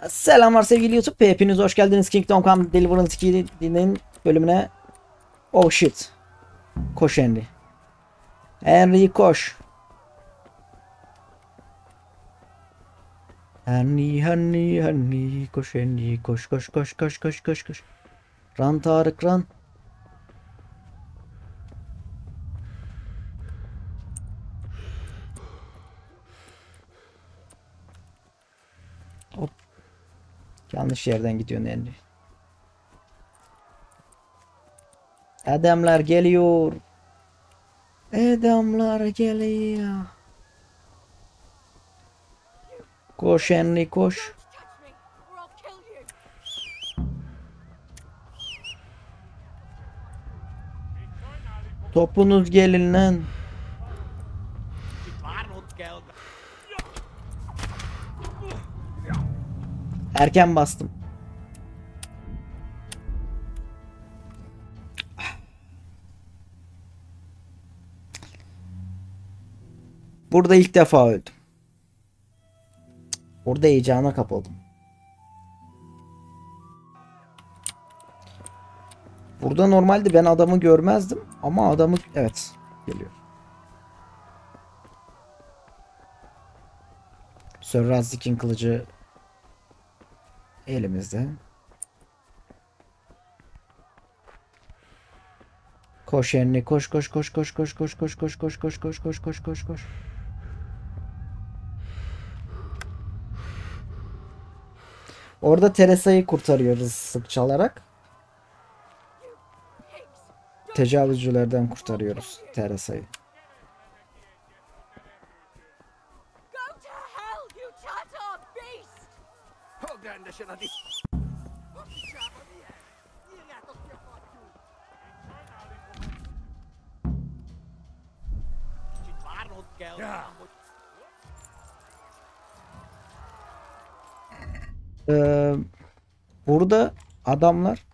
Selamlar sevgili YouTube. Hepiniz hoş geldiniz. Kingdom Come Deliverance 2'nin bölümüne. Oh shit. Koş Henry. Henry koş. Henry koş Henry koş koş koş koş koş koş koş. Run Tarık run. Hop. Yanlış yerden gidiyorsun Henry. Adamlar geliyor. Adamlar geliyor. Koş Henry koş. Topunuz gelin lan. Erken bastım. Burada ilk defa öldüm. Orada heyecana kapıldım. Burada normalde ben adamı görmezdim ama adamı evet geliyor. Sör Robard'ın kılıcı elimizde. Koş Henry koş koş koş koş koş koş koş koş koş koş koş koş koş koş koş. Orada Theresa'yı kurtarıyoruz sık çalarak. Tecavüzcülerden kurtarıyoruz Theresa'yı. Burada adamlar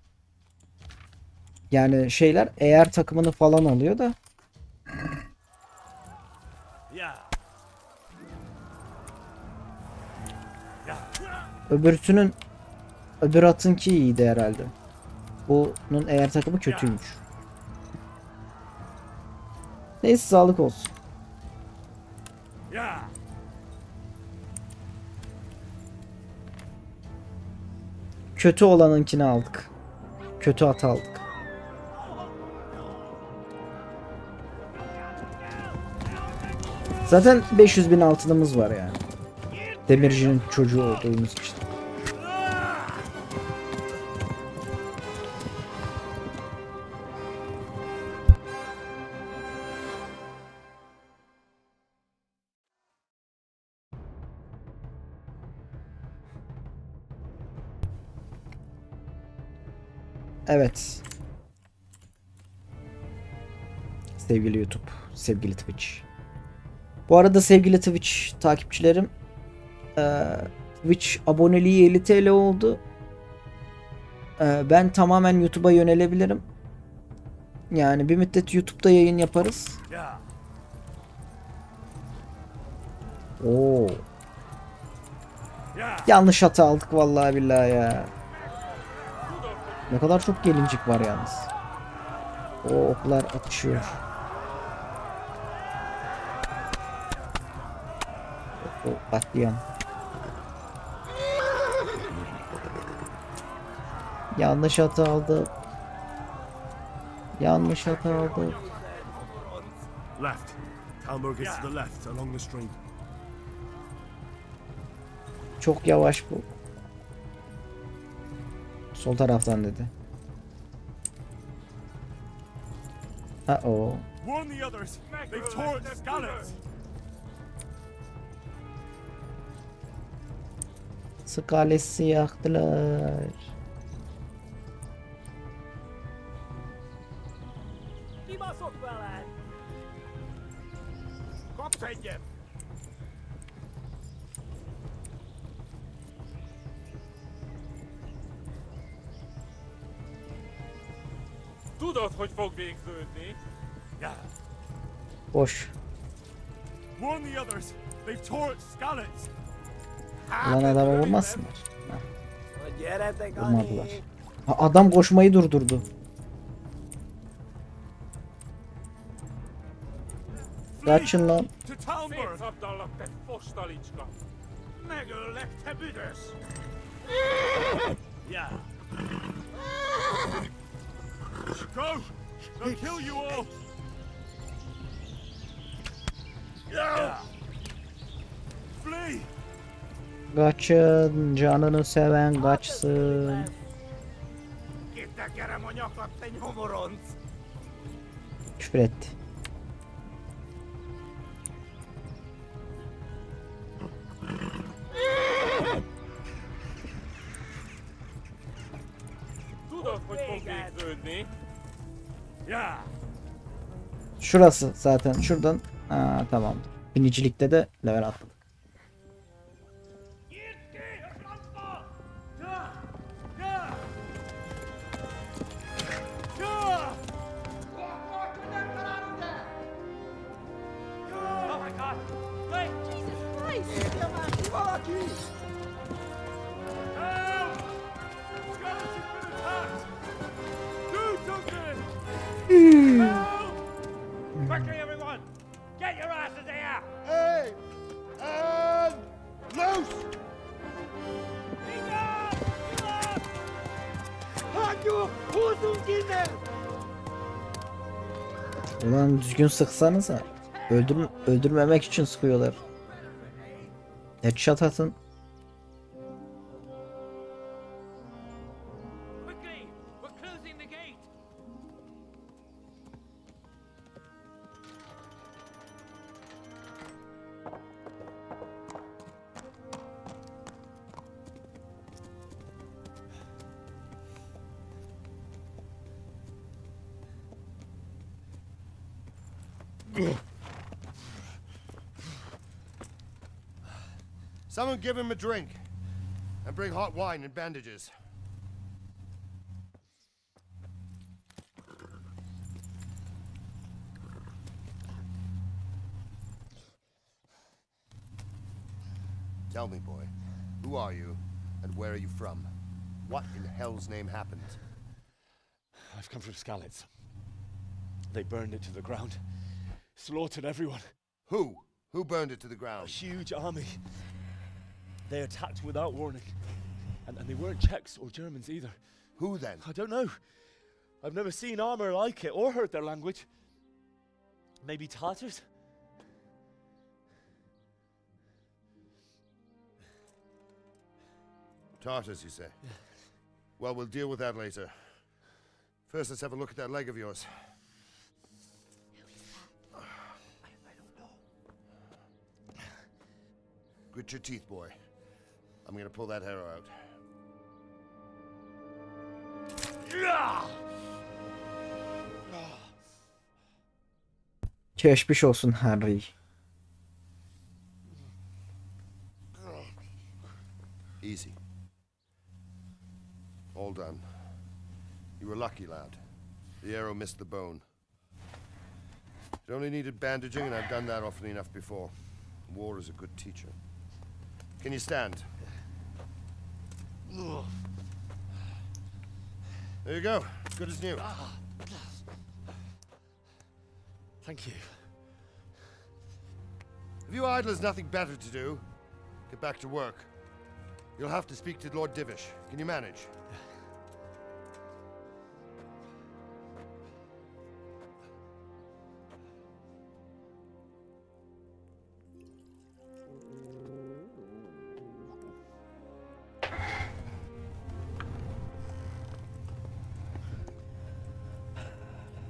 yani şeyler eğer takımını falan alıyor da öbür atınki iyiydi herhalde. Bunun eğer takımı kötüymüş. Neyse sağlık olsun. Kötü olanınkini aldık. Kötü atı aldık. Zaten 500.000 altınımız var yani. Demircinin çocuğu olduğumuz için. Evet. Sevgili YouTube, sevgili Twitch. Bu arada sevgili Twitch takipçilerim, Twitch aboneliği 50 TL oldu. Ben tamamen YouTube'a yönelebilirim. Yani bir müddet YouTube'da yayın yaparız. Oo. Yanlış hata aldık vallahi billahi ya. Ne kadar çok gelincik var yalnız. O oklar atışıyor. O katliam. Yanlış hata aldı. Yanlış hata aldı. Left. Talmberg'e to the left along the stream. Çok yavaş bu. Sol taraftan dedi. Uh-oh. Warn the others. They've torn scallops. Skalesi yaktılar. Tudod, hogy fog végződni? Boş. Warn the others. They've torn scallops. Ulan adama vurmazsınlar. Vurmadılar. Adam koşmayı durdurdu. Kaçın lan. To Talmberg! Sabdalak den Fostalichka. Megöllek te büdös! Yeah. Go! They'll kill you all! Yeah. Flee! Kaçın. Canını seven kaçsın. Itt kerem a nyakat, te nyomoronc! Küfür etti. Tudod, hogy fog végződni? Yeah. Şurası zaten. Şuradan. Aa, tamamdır. Binicilikte de level atladık. Quickly, everyone! Get your asses here! Hey! And loose! Ulan düzgün sıksanıza. Öldürmemek için sıkıyorlar. Headshot atın. Quickly! We're closing the gate! Someone give him a drink. And bring hot wine and bandages. Tell me, boy, who are you, and where are you from? What in hell's name happened? I've come from Skalitz. They burned it to the ground. Slaughtered everyone. Who? Who burned it to the A ground? huge army. They attacked without warning. And they weren't Czechs or Germans either. Who then? I don't know. I've never seen armor like it or heard their language. Maybe Tatars? Tartars, you say? Yeah. Well, we'll deal with that later. First, let's have a look at that leg of yours. I don't know. Grit your teeth, boy. I'm gonna pull that arrow out. Geçmiş olsun Harry. Easy. All done. You were lucky, lad. The arrow missed the bone. It only needed bandaging, and I've done that often enough before. War is a good teacher. Can you stand? There you go. Good as new. Thank you. If you idlers nothing better to do, get back to work. You'll have to speak to Lord Divish. Can you manage?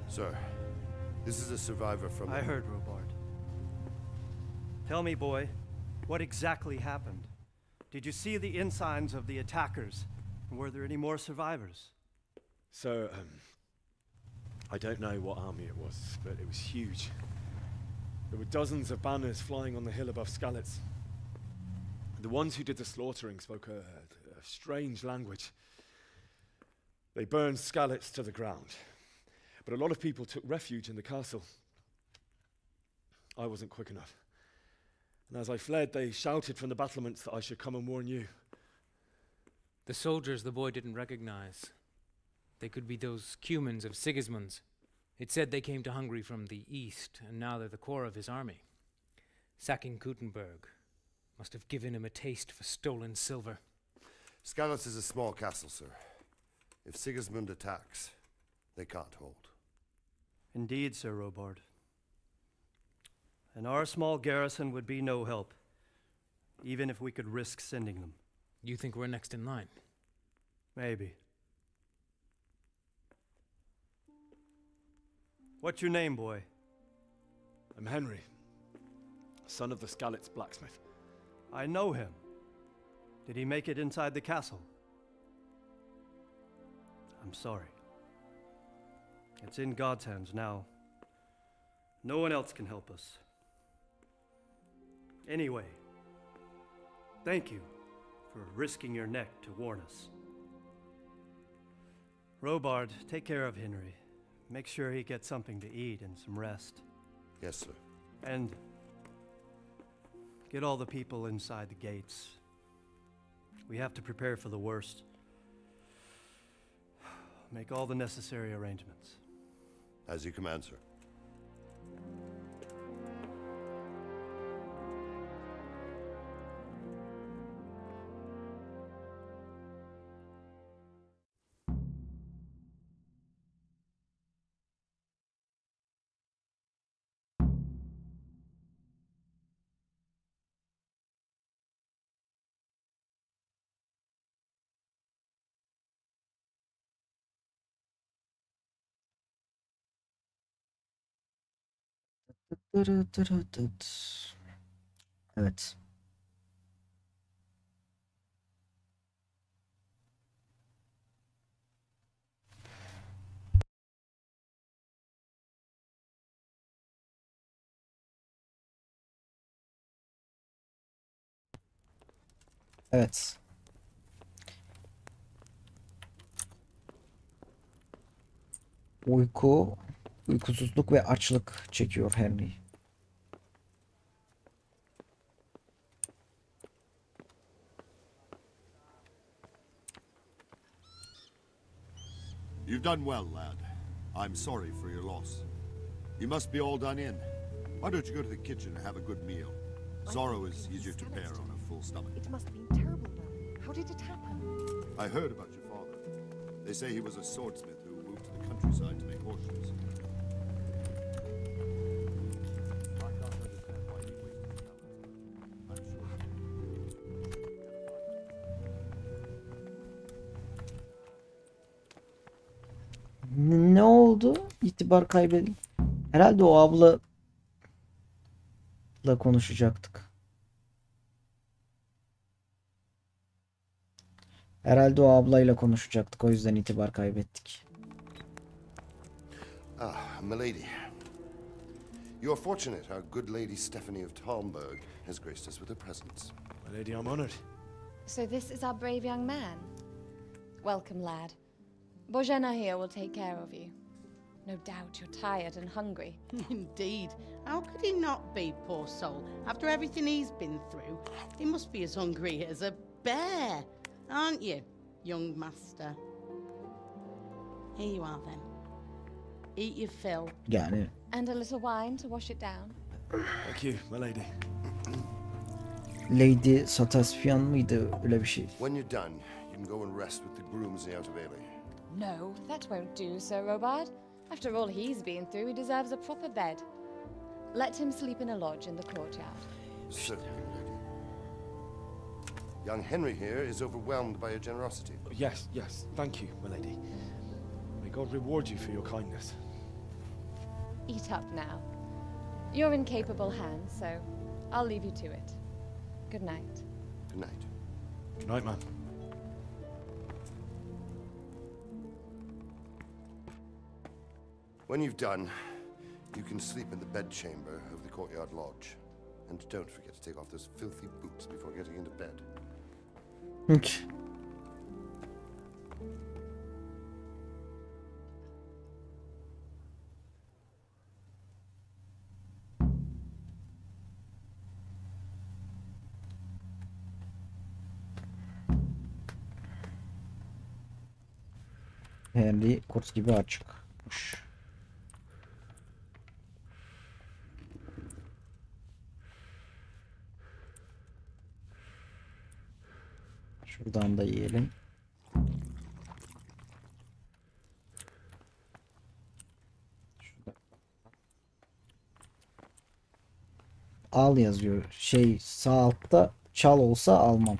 Sir, this is a survivor from... I heard, Robard. Tell me, boy, what exactly happened? Did you see the ensigns of the attackers? And were there any more survivors? So, I don't know what army it was, but it was huge. There were dozens of banners flying on the hill above Skalitz. The ones who did the slaughtering spoke a strange language. They burned Skalitz to the ground. But a lot of people took refuge in the castle. I wasn't quick enough. And as I fled, they shouted from the battlements that I should come and warn you. The soldiers the boy didn't recognize. They could be those Cumans of Sigismund's. It said they came to Hungary from the east, and now they're the core of his army. Sacking Kuttenberg must have given him a taste for stolen silver. Skalitz is a small castle, sir. If Sigismund attacks, they can't hold. Indeed, Sir Robard. And our small garrison would be no help, even if we could risk sending them. You think we're next in line? Maybe. What's your name, boy? I'm Henry, son of the Skalitz blacksmith. I know him. Did he make it inside the castle? I'm sorry. It's in God's hands now. No one else can help us. Anyway, thank you for risking your neck to warn us. Robard, take care of Henry. Make sure he gets something to eat and some rest. Yes, sir. And get all the people inside the gates. We have to prepare for the worst. Make all the necessary arrangements. As you command, sir. Evet. Evet. Uykusuzluk ve açlık çekiyor Henry. You've done well, lad. I'm sorry for your loss. You must be all done in. Why don't you go to the kitchen and have a good meal? Sorrow is easier to bear on a full stomach. It must have been terrible, though. How did it happen? I heard about your father. They say he was a swordsmith who moved to the countryside to make horseshoes. I can't understand why he wasted talent. I'm sure. Ne oldu? İtibar kaybedildi. Herhalde o abla konuşacaktık. Herhalde o ablayla konuşacaktık. O yüzden itibar kaybettik. Ah, milady. You are fortunate our good Lady Stephanie of Talmberg has graced us with her presence. My lady, I'm honored. So this is our brave young man. Welcome, lad. Bojana here will take care of you. No doubt you're tired and hungry. Indeed. How could he not be, poor soul? After everything he's been through, he must be as hungry as a bear, aren't you, young master? Here you are, then. Eat your fill. Yani. And a little wine to wash it down. Thank you, my lady. Leydi Stephanie mıydı öyle bir şey? When you're done, you can go and rest with the grooms in the outer bailey. No, that won't do, Sir Robard. After all he's been through, he deserves a proper bed. Let him sleep in a lodge in the courtyard. Certainly, milady. Young Henry here is overwhelmed by your generosity. Yes, yes, thank you, my lady. May God reward you for your kindness. Eat up now. You're in capable hands, so I'll leave you to it. Good night. Good night. Good night, man. When you've done, you can sleep in the bedchamber of the courtyard lodge. And don't forget to take off those filthy boots before getting into bed. Hiç. Henry kurt gibi açıkmış. Şuradan da yiyelim. Şurada. Al yazıyor. Şey sağ altta çal olsa almam.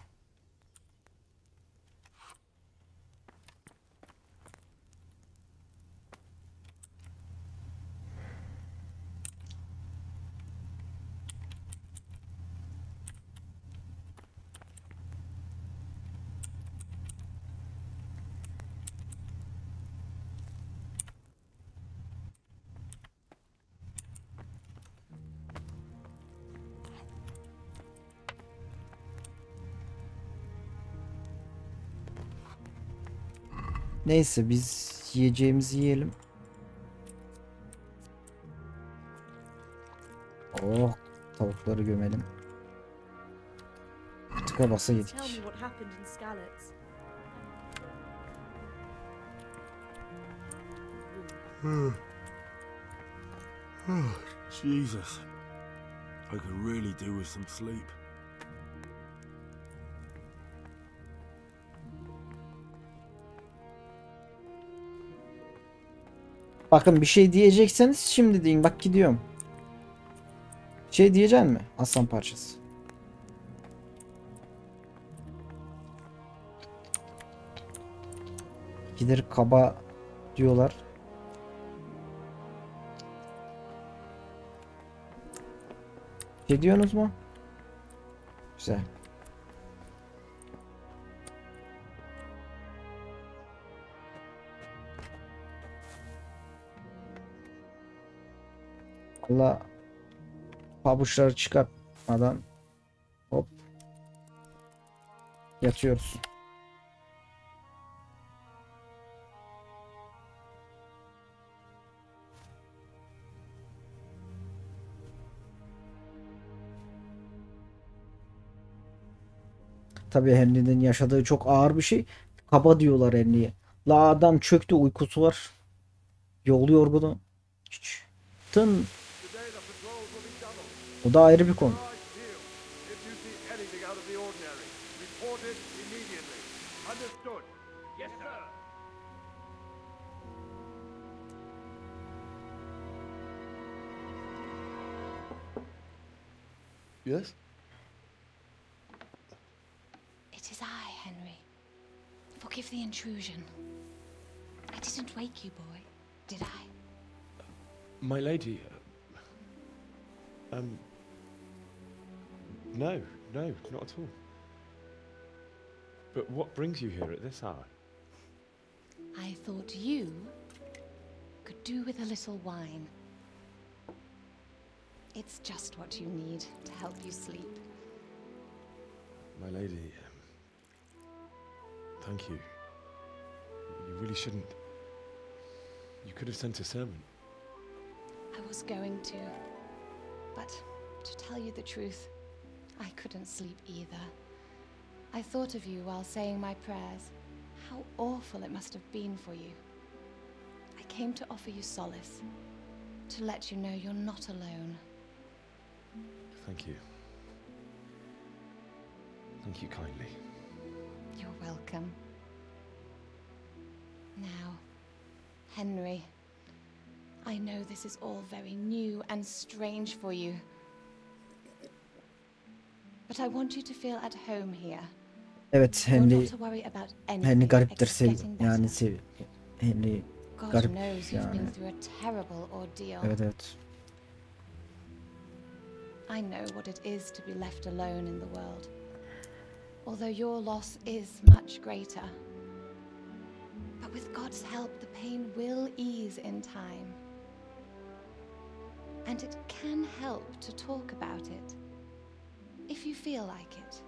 Neyse biz yiyeceğimizi yiyelim. Oh, tavukları gömelim. Tıka basa yedik. Jesus. I could really do with some sleep. Bakın bir şey diyecekseniz şimdi deyin. Bak gidiyorum. Şey diyecek mi? Aslan parçası. Gider kaba diyorlar. Şey diyorsunuz mu? Güzel. Allah pabuçları çıkartmadan hop yatıyoruz. Tabii Henry'nin yaşadığı çok ağır bir şey. Kaba diyorlar Henry'ye. La adam çöktü, uykusu var. Yolu yorgunu. Hiç. Tın. O da ayrı bir konu. Yes? It is I, Henry. Forgive the intrusion. I didn't wake you, boy, did I? My lady, no, not at all. But what brings you here at this hour? I thought you could do with a little wine. It's just what you need to help you sleep. My lady, thank you. You really shouldn't. You could have sent a servant. I was going to, but to tell you the truth, I couldn't sleep either. I thought of you while saying my prayers. How awful it must have been for you. I came to offer you solace, to let you know you're not alone. Thank you. Thank you kindly. You're welcome. Now, Henry, I know this is all very new and strange for you. But I want you to feel at home here. Evet, You're Henry not to worry about Henry anything gariptir except getting better. yani Henry God garip knows you've yani. been through a terrible ordeal. Evet evet. I know what it is to be left alone in the world. Although your loss is much greater. But with God's help, the pain will ease in time. And it can help to talk about it, if you feel like it.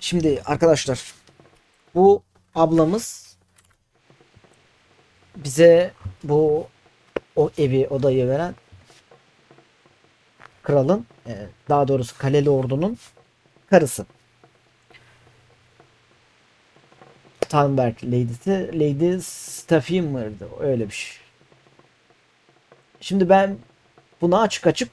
Şimdi arkadaşlar bu ablamız bize o evi, odayı veren kralın, daha doğrusu Kaleli ordunun karısı. Talmberg Lady'si, Leydi Stephanie öyle bir şey. Şimdi ben bunu açık açık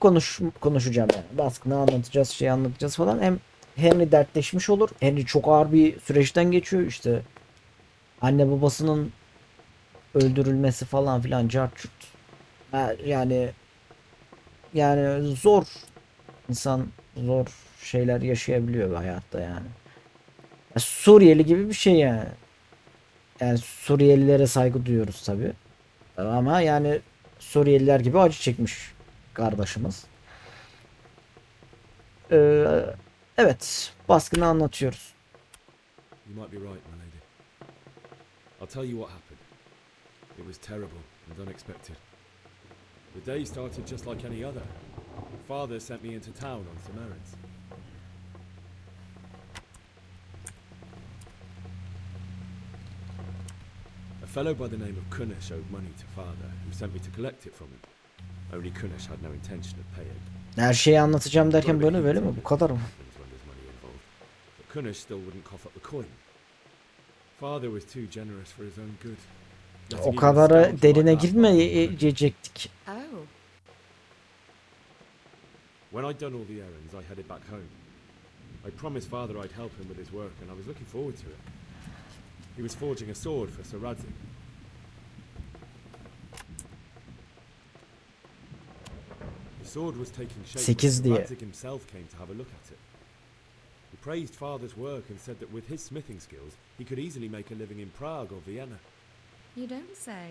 konuşacağım yani. Baskını anlatacağız, anlatacağız falan. Hem Henry dertleşmiş olur. Henry çok ağır bir süreçten geçiyor. İşte anne babasının öldürülmesi falan filan, cart curt. Yani zor, insan zor şeyler yaşayabiliyor hayatta yani. Suriyeli gibi bir şey yani. Yani Suriyelilere saygı duyuyoruz tabi. Ama yani Suriyeliler gibi acı çekmiş kardeşimiz. Evet, baskını anlatıyoruz. You might be right, my lady. I'll tell you what happened. It was terrible and unexpected. The day started just like any other. Father sent me into town on some errands. A fellow by the name of Kunesh owed money to father, who sent me to collect it from him. Only Kunesh had no intention of paying. Her şeyi anlatacağım derken böyle mi? Bu kadar mı? But Kunesh still wouldn't cough up the coin. Father was too generous for his own good. O kadar derine girmeyecektik. Oh. When I'd done all the errands, I headed back home. I promised father I'd help him with his work, and I was looking forward to it. He was forging a sword for Sör Robard'a. The sword was taking shape when Sör Robard'a himself came to have a look at it. He praised father's work and said that with his smithing skills, he could easily make a living in Prague or Vienna. You don't say.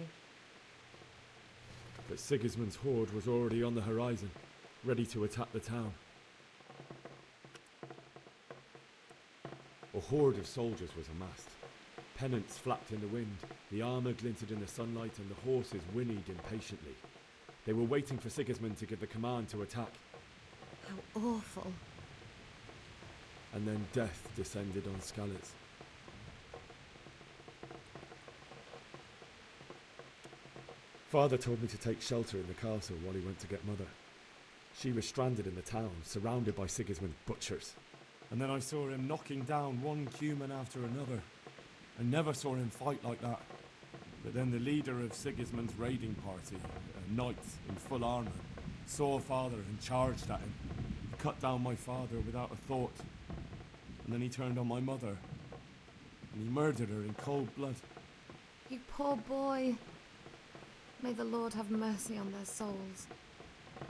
But Sigismund's horde was already on the horizon, ready to attack the town. A horde of soldiers was amassed. Pennants flapped in the wind, the armour glinted in the sunlight, and the horses whinnied impatiently. They were waiting for Sigismund to give the command to attack. How awful. And then death descended on Skalitz. Father told me to take shelter in the castle while he went to get Mother. She was stranded in the town, surrounded by Sigismund's butchers. And then I saw him knocking down one Cuman after another. I never saw him fight like that. But then the leader of Sigismund's raiding party, a knight in full armour, saw father and charged at him. He cut down my father without a thought. And then he turned on my mother. And he murdered her in cold blood. You poor boy. May the Lord have mercy on their souls.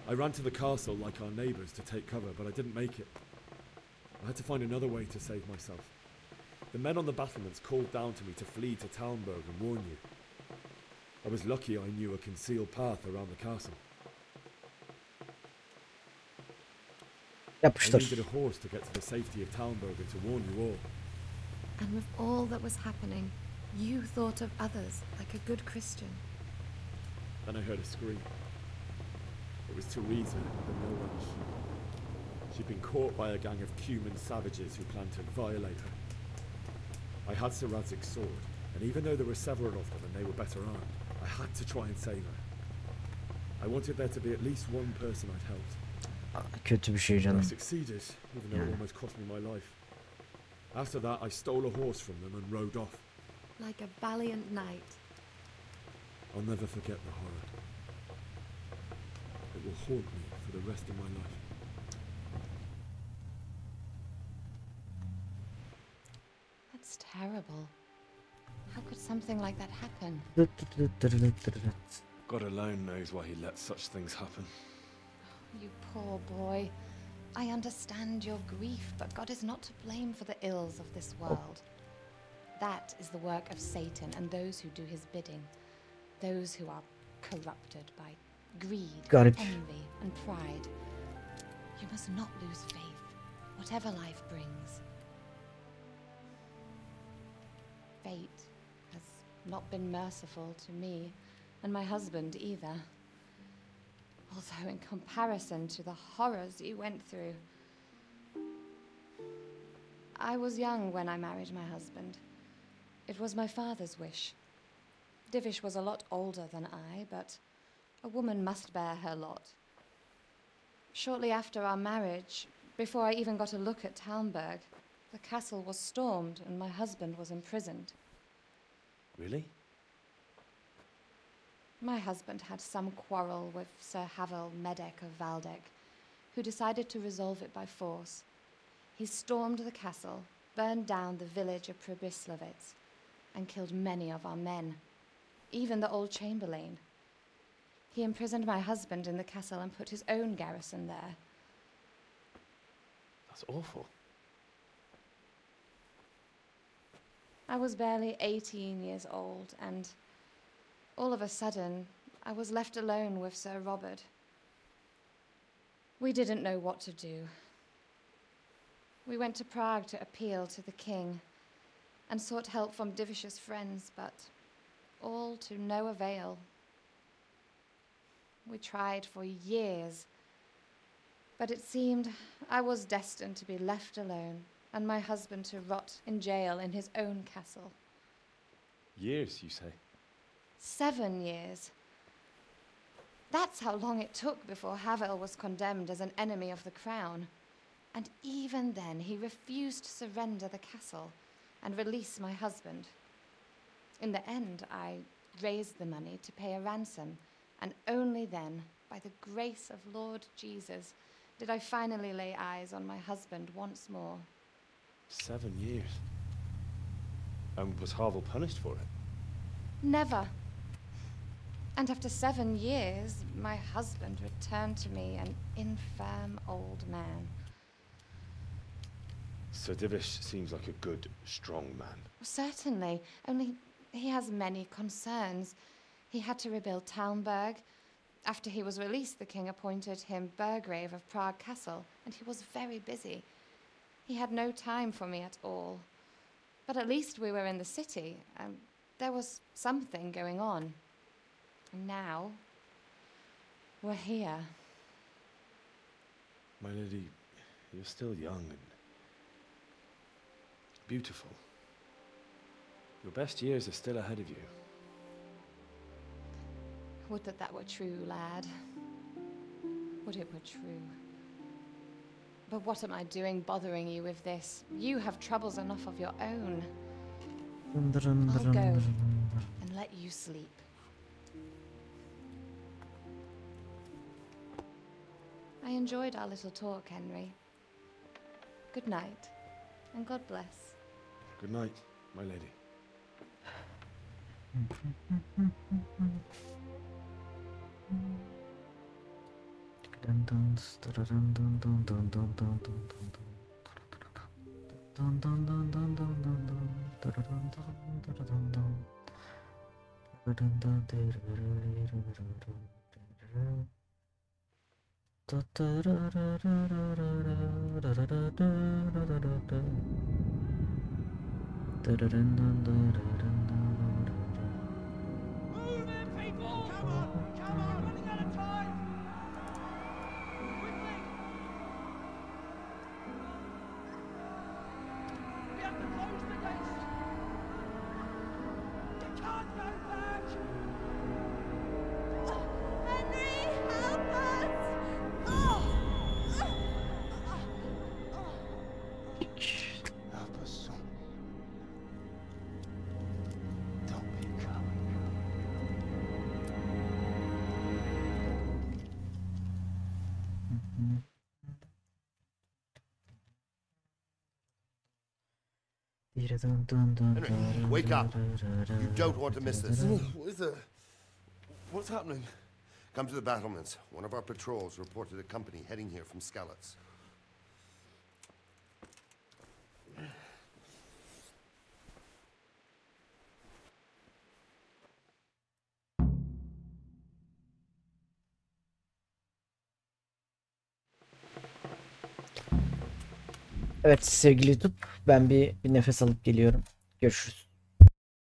I ran to the castle like our neighbours to take cover, but I didn't make it. I had to find another way to save myself. The men on the battlements called down to me to flee to Talmberg'e and warn you. I was lucky I knew a concealed path around the castle. I needed a horse to get to the safety of Talmberg'e to warn you all. And with all that was happening, you thought of others like a good Christian. Then I heard a scream. It was Theresa, the no-one. She'd been caught by a gang of Cuman savages who planned to violate her. I had Sör Robard's sword, and even though there were several of them and they were better armed, I had to try and save her. I wanted there to be at least one person I'd helped. Kötü bir şey canım. I succeeded, even though it almost cost me my life. After that, I stole a horse from them and rode off. Like a valiant knight. I'll never forget the horror. It will haunt me for the rest of my life. That's terrible. How could something like that happen? God alone knows why he lets such things happen. You poor boy. I understand your grief, but God is not to blame for the ills of this world. That is the work of Satan and those who do his bidding. Those who are corrupted by greed, envy, and pride. You must not lose faith, whatever life brings. Fate has not been merciful to me, and my husband either. Although in comparison to the horrors you went through. I was young when I married my husband. It was my father's wish. Divish was a lot older than I, but a woman must bear her lot. Shortly after our marriage, before I even got a look at Talmberg, the castle was stormed and my husband was imprisoned. Really? My husband had some quarrel with Sir Havel Medek of Valdek, who decided to resolve it by force. He stormed the castle, burned down the village of Pribyslavitz, and killed many of our men, even the old chamberlain. He imprisoned my husband in the castle and put his own garrison there. That's awful. I was barely 18 years old, and all of a sudden, I was left alone with Sir Robard. We didn't know what to do. We went to Prague to appeal to the king and sought help from Divish's friends, but all to no avail. We tried for years, but it seemed I was destined to be left alone and my husband to rot in jail in his own castle. Years, you say? 7 years. That's how long it took before Havel was condemned as an enemy of the crown. And even then, he refused to surrender the castle and release my husband. In the end, I raised the money to pay a ransom, and only then, by the grace of Lord Jesus, did I finally lay eyes on my husband once more. 7 years. And was Havel punished for it? Never. And after 7 years, my husband returned to me an infirm old man. Sir Divish seems like a good, strong man. Certainly, only he has many concerns. He had to rebuild Talmberg. After he was released, the king appointed him Burgrave of Prague Castle, and he was very busy. He had no time for me at all. But at least we were in the city, and there was something going on. And now, we're here. My lady, you're still young and beautiful. Your best years are still ahead of you. Would that that were true, lad. Would it were true. But what am I doing bothering you with this? You have troubles enough of your own. I'll go and let you sleep. I enjoyed our little talk, Henry. Good night, and God bless. Good night, my lady. Move in, people! Come on! Come on! Running out of time! Quickly! We have to close the gates! You can't go back! Henry, help us! Help us, son. Don't be a coward. Henry, wake up. You don't want to miss this. What is it? What's happening? Come to the battlements. One of our patrols reported a company heading here from Skalitz. Evet sevgili YouTube, ben bir nefes alıp geliyorum. Görüşürüz.